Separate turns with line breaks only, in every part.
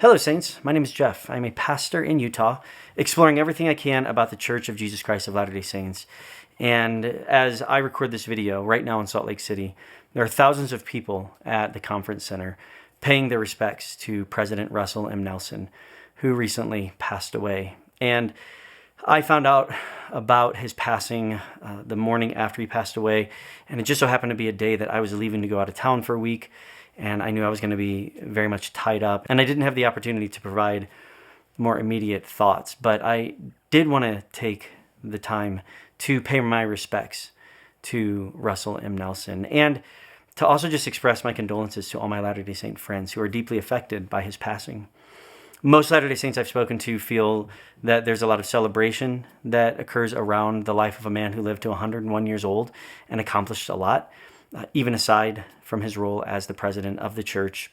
Hello, Saints. My name is Jeff. I'm a pastor in Utah, exploring everything I can about the Church of Jesus Christ of Latter-day Saints. And as I record this video right now in Salt Lake City, there are thousands of people at the conference center paying their respects to President Russell M. Nelson, who recently passed away. And I found out about his passing the morning after he passed away, and it just so happened to be a day that I was leaving to go out of town for a week, and I knew I was going to be very much tied up, and I didn't have the opportunity to provide more immediate thoughts, but I did want to take the time to pay my respects to Russell M. Nelson, and to also just express my condolences to all my Latter-day Saint friends who are deeply affected by his passing. Most Latter-day Saints I've spoken to feel that there's a lot of celebration that occurs around the life of a man who lived to 101 years old and accomplished a lot, even aside from his role as the president of the church.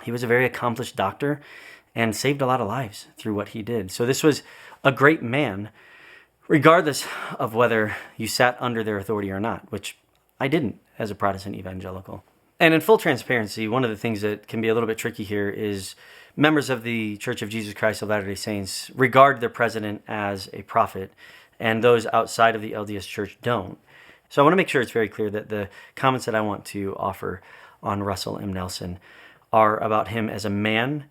He was a very accomplished doctor and saved a lot of lives through what he did. So this was a great man, regardless of whether you sat under their authority or not, which I didn't as a Protestant evangelical. And in full transparency, one of the things that can be a little bit tricky here is members of the Church of Jesus Christ of Latter-day Saints regard their president as a prophet, and those outside of the LDS Church don't. So I want to make sure it's very clear that the comments that I want to offer on Russell M. Nelson are about him as a man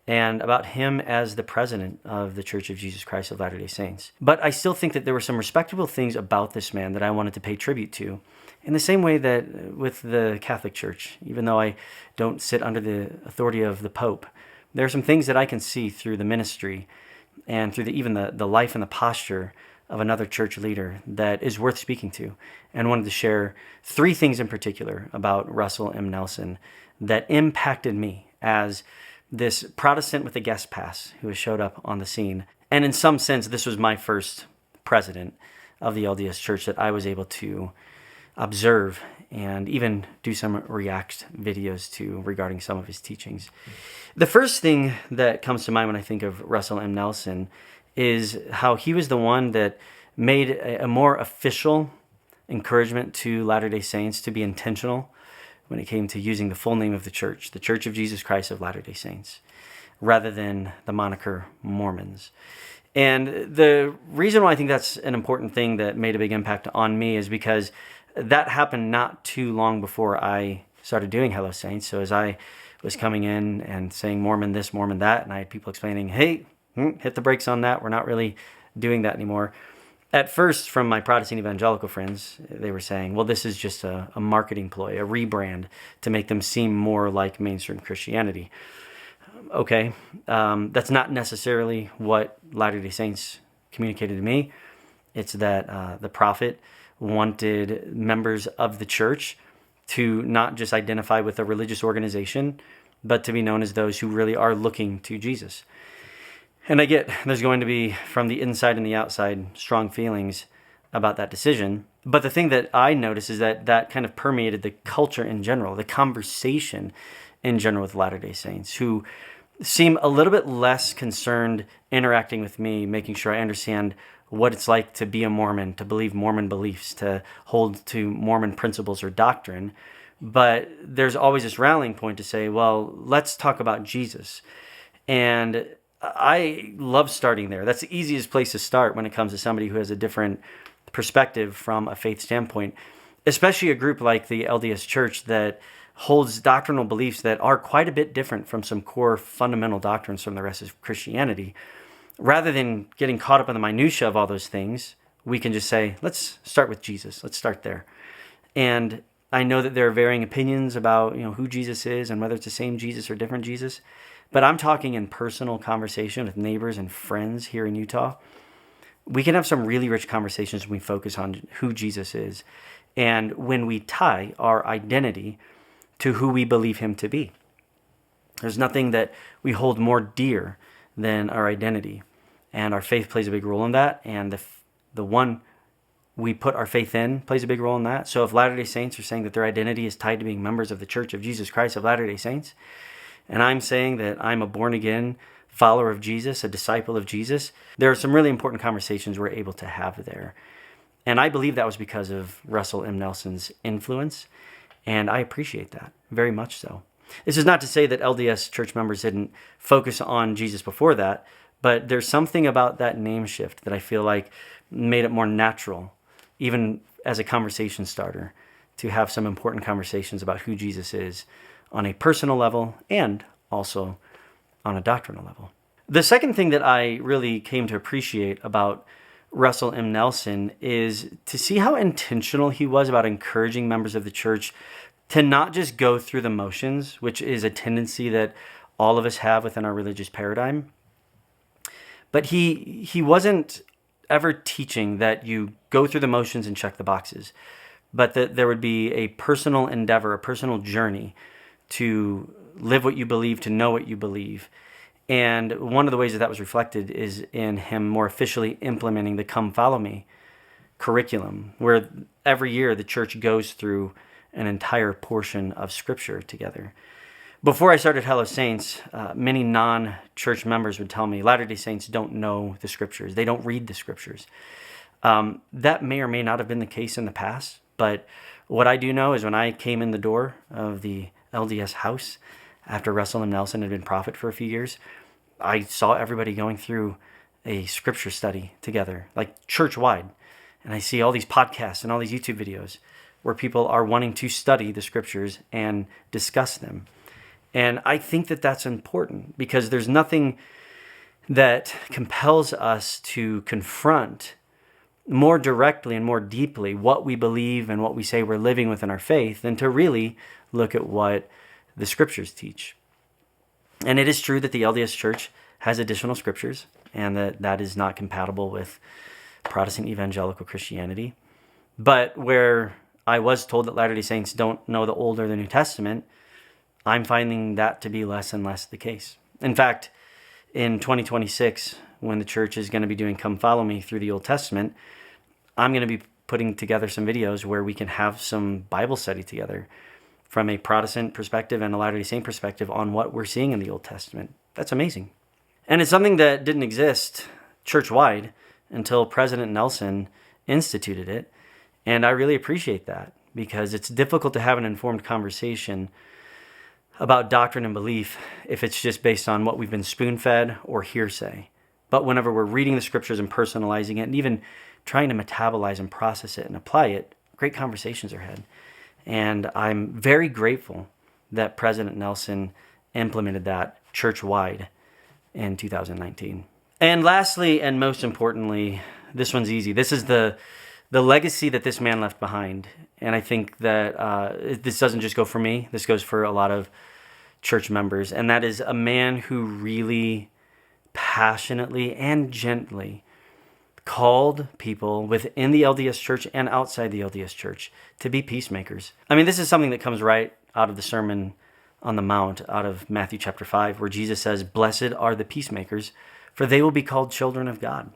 and about him as the president of the Church of Jesus Christ of Latter-day Saints. But I still think that there were some respectable things about this man that I wanted to pay tribute to, in the same way that with the Catholic Church, even though I don't sit under the authority of the Pope, there are some things that I can see through the ministry and through even the life and the posture of another church leader that is worth speaking to, and wanted to share three things in particular about Russell M. Nelson that impacted me as this Protestant with a guest pass who has showed up on the scene. And in some sense, this was my first president of the LDS Church that I was able to observe and even do some react videos to regarding some of his teachings. The first thing that comes to mind when I think of Russell M. Nelson is how he was the one that made a more official encouragement to Latter-day Saints to be intentional when it came to using the full name of the Church of Jesus Christ of Latter-day Saints, rather than the moniker Mormons. And the reason why I think that's an important thing that made a big impact on me is because that happened not too long before I started doing Hello Saints. So as I was coming in and saying Mormon this, Mormon that, and I had people explaining, hey, hit the brakes on that. We're not really doing that anymore. At first, from my Protestant evangelical friends, they were saying, well, this is just a marketing ploy, a rebrand to make them seem more like mainstream Christianity. Okay, that's not necessarily what Latter-day Saints communicated to me. It's that the prophet wanted members of the church to not just identify with a religious organization, but to be known as those who really are looking to Jesus. And I get there's going to be, from the inside and the outside, strong feelings about that decision. But the thing that I noticed is that that kind of permeated the culture in general, the conversation in general with Latter-day Saints, who seem a little bit less concerned interacting with me, making sure I understand what it's like to be a Mormon, to believe Mormon beliefs, to hold to Mormon principles or doctrine. But there's always this rallying point to say, well, let's talk about Jesus. And I love starting there. That's the easiest place to start when it comes to somebody who has a different perspective from a faith standpoint, especially a group like the LDS Church that holds doctrinal beliefs that are quite a bit different from some core fundamental doctrines from the rest of Christianity. Rather than getting caught up in the minutia of all those things, we can just say, let's start with Jesus. Let's start there. And I know that there are varying opinions about, who Jesus is and whether it's the same Jesus or different Jesus. But I'm talking in personal conversation with neighbors and friends here in Utah. We can have some really rich conversations when we focus on who Jesus is and when we tie our identity to who we believe him to be. There's nothing that we hold more dear than our identity, and our faith plays a big role in that, and the one we put our faith in plays a big role in that. So if Latter-day Saints are saying that their identity is tied to being members of the Church of Jesus Christ of Latter-day Saints, and I'm saying that I'm a born-again follower of Jesus, a disciple of Jesus, there are some really important conversations we're able to have there. And I believe that was because of Russell M. Nelson's influence, and I appreciate that very much so. This is not to say that LDS church members didn't focus on Jesus before that, but there's something about that name shift that I feel like made it more natural, even as a conversation starter, to have some important conversations about who Jesus is on a personal level and also on a doctrinal level. The second thing that I really came to appreciate about Russell M. Nelson is to see how intentional he was about encouraging members of the church to not just go through the motions, which is a tendency that all of us have within our religious paradigm. But he wasn't ever teaching that you go through the motions and check the boxes, but that there would be a personal endeavor, a personal journey to live what you believe, to know what you believe. And one of the ways that was reflected is in him more officially implementing the Come Follow Me curriculum, where every year the church goes through an entire portion of Scripture together. Before I started Hello Saints, many non-church members would tell me Latter-day Saints don't know the Scriptures. They don't read the Scriptures. That may or may not have been the case in the past, but what I do know is when I came in the door of the LDS house after Russell M. Nelson had been prophet for a few years, I saw everybody going through a Scripture study together, like church-wide. And I see all these podcasts and all these YouTube videos where people are wanting to study the Scriptures and discuss them. And I think that that's important because there's nothing that compels us to confront more directly and more deeply what we believe and what we say we're living within our faith than to really look at what the Scriptures teach. And it is true that the LDS Church has additional Scriptures and that is not compatible with Protestant evangelical Christianity. But where I was told that Latter-day Saints don't know the Old or the New Testament, I'm finding that to be less and less the case. In fact, in 2026, when the church is going to be doing Come Follow Me through the Old Testament, I'm going to be putting together some videos where we can have some Bible study together from a Protestant perspective and a Latter-day Saint perspective on what we're seeing in the Old Testament. That's amazing. And it's something that didn't exist church-wide until President Nelson instituted it. And I really appreciate that because it's difficult to have an informed conversation about doctrine and belief if it's just based on what we've been spoon-fed or hearsay. But whenever we're reading the Scriptures and personalizing it and even trying to metabolize and process it and apply it, great conversations are had. And I'm very grateful that President Nelson implemented that church-wide in 2019. And lastly, and most importantly, this one's easy. This is the legacy that this man left behind. And I think that this doesn't just go for me. This goes for a lot of church members. And that is a man who really passionately and gently called people within the LDS Church and outside the LDS Church to be peacemakers. I mean, this is something that comes right out of the Sermon on the Mount, out of Matthew chapter 5, where Jesus says, "Blessed are the peacemakers, for they will be called children of God."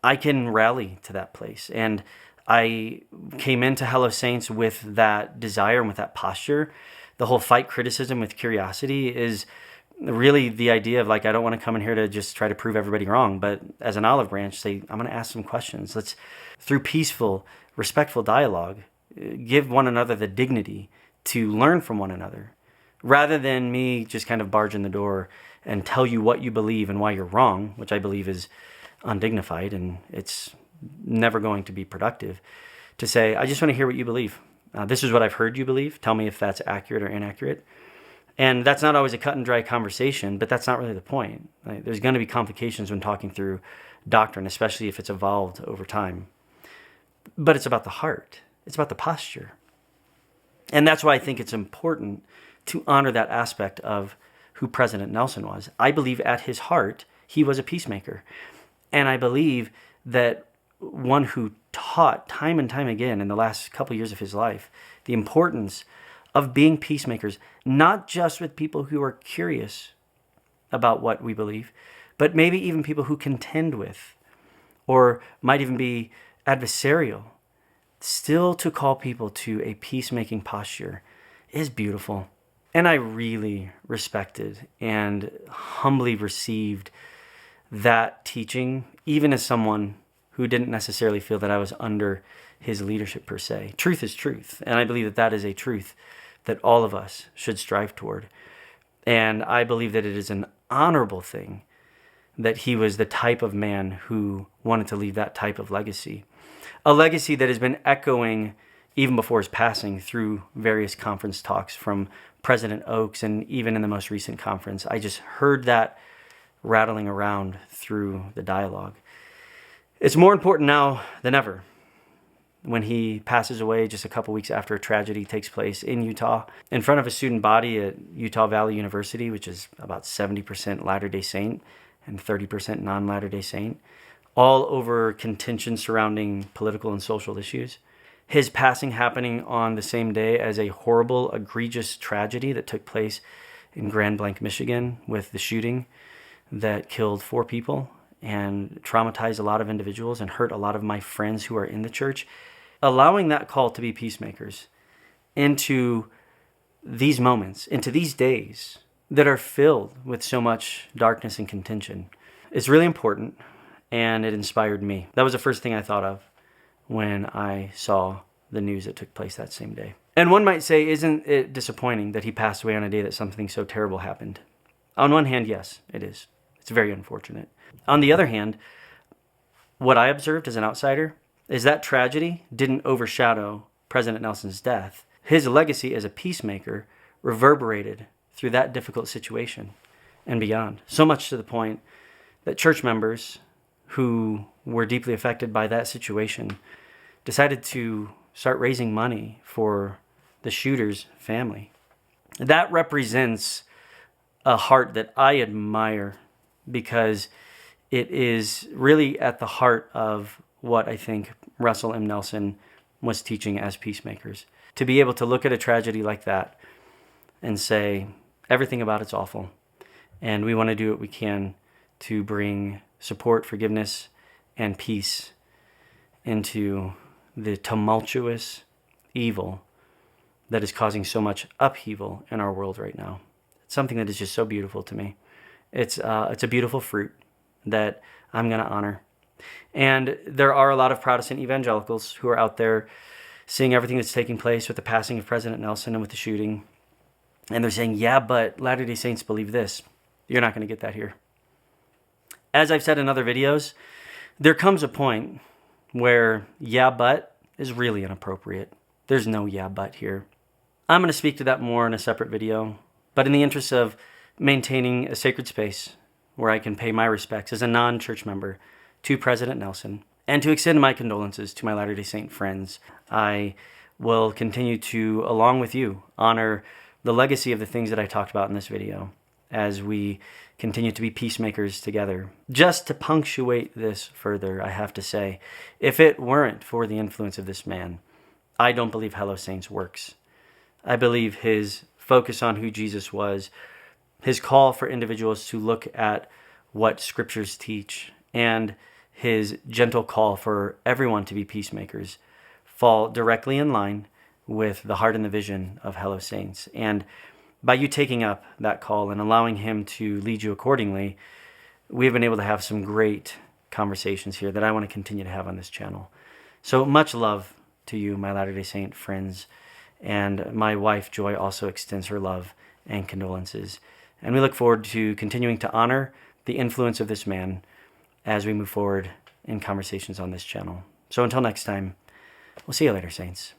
I can rally to that place. And I came into Hello Saints with that desire and with that posture. The whole fight criticism with curiosity is really the idea of like, I don't want to come in here to just try to prove everybody wrong, but as an olive branch, say, I'm going to ask some questions. Let's, through peaceful, respectful dialogue, give one another the dignity to learn from one another, rather than me just kind of barge in the door and tell you what you believe and why you're wrong, which I believe is undignified and it's never going to be productive. To say, I just want to hear what you believe. This is what I've heard you believe. Tell me if that's accurate or inaccurate. And that's not always a cut and dry conversation, but that's not really the point. Like, there's going to be complications when talking through doctrine, especially if it's evolved over time. But it's about the heart. It's about the posture. And that's why I think it's important to honor that aspect of who President Nelson was. I believe at his heart, he was a peacemaker. And I believe that one who taught time and time again in the last couple years of his life the importance of being peacemakers, not just with people who are curious about what we believe, but maybe even people who contend with or might even be adversarial. Still to call people to a peacemaking posture is beautiful. And I really respected and humbly received that teaching, even as someone who didn't necessarily feel that I was under his leadership per se. Truth is truth, and I believe that that is a truth that all of us should strive toward. And I believe that it is an honorable thing that he was the type of man who wanted to leave that type of legacy. A legacy that has been echoing even before his passing through various conference talks from President Oaks, and even in the most recent conference. I just heard that rattling around through the dialogue. It's more important now than ever when he passes away just a couple weeks after a tragedy takes place in Utah in front of a student body at Utah Valley University, which is about 70% Latter-day Saint and 30% non-Latter-day Saint, all over contention surrounding political and social issues. His passing happening on the same day as a horrible, egregious tragedy that took place in Grand Blanc, Michigan, with the shooting that killed 4 people and traumatized a lot of individuals and hurt a lot of my friends who are in the church. Allowing that call to be peacemakers into these moments, into these days that are filled with so much darkness and contention is really important, and it inspired me. That was the first thing I thought of when I saw the news that took place that same day. And one might say, isn't it disappointing that he passed away on a day that something so terrible happened? On one hand, yes, it is. It's very unfortunate. On the other hand, what I observed as an outsider is that tragedy didn't overshadow President Nelson's death. His legacy as a peacemaker reverberated through that difficult situation and beyond. So much to the point that church members who were deeply affected by that situation decided to start raising money for the shooter's family. That represents a heart that I admire, because it is really at the heart of what I think Russell M. Nelson was teaching as peacemakers. To be able to look at a tragedy like that and say, everything about it's awful, and we want to do what we can to bring support, forgiveness, and peace into the tumultuous evil that is causing so much upheaval in our world right now. It's something that is just so beautiful to me. It's a beautiful fruit that I'm going to honor. And there are a lot of Protestant evangelicals who are out there seeing everything that's taking place with the passing of President Nelson and with the shooting. And they're saying, yeah, but Latter-day Saints believe this. You're not going to get that here. As I've said in other videos, there comes a point where yeah, but is really inappropriate. There's no yeah, but here. I'm going to speak to that more in a separate video, but in the interest of maintaining a sacred space where I can pay my respects as a non-church member to President Nelson and to extend my condolences to my Latter-day Saint friends, I will continue to, along with you, honor the legacy of the things that I talked about in this video as we continue to be peacemakers together. Just to punctuate this further, I have to say, if it weren't for the influence of this man, I don't believe Hello Saints works. I believe his focus on who Jesus was, his call for individuals to look at what scriptures teach, and his gentle call for everyone to be peacemakers fall directly in line with the heart and the vision of Hello Saints. And by you taking up that call and allowing him to lead you accordingly, we've been able to have some great conversations here that I want to continue to have on this channel. So much love to you, my Latter-day Saint friends, and my wife Joy also extends her love and condolences. And we look forward to continuing to honor the influence of this man as we move forward in conversations on this channel. So until next time, we'll see you later, Saints.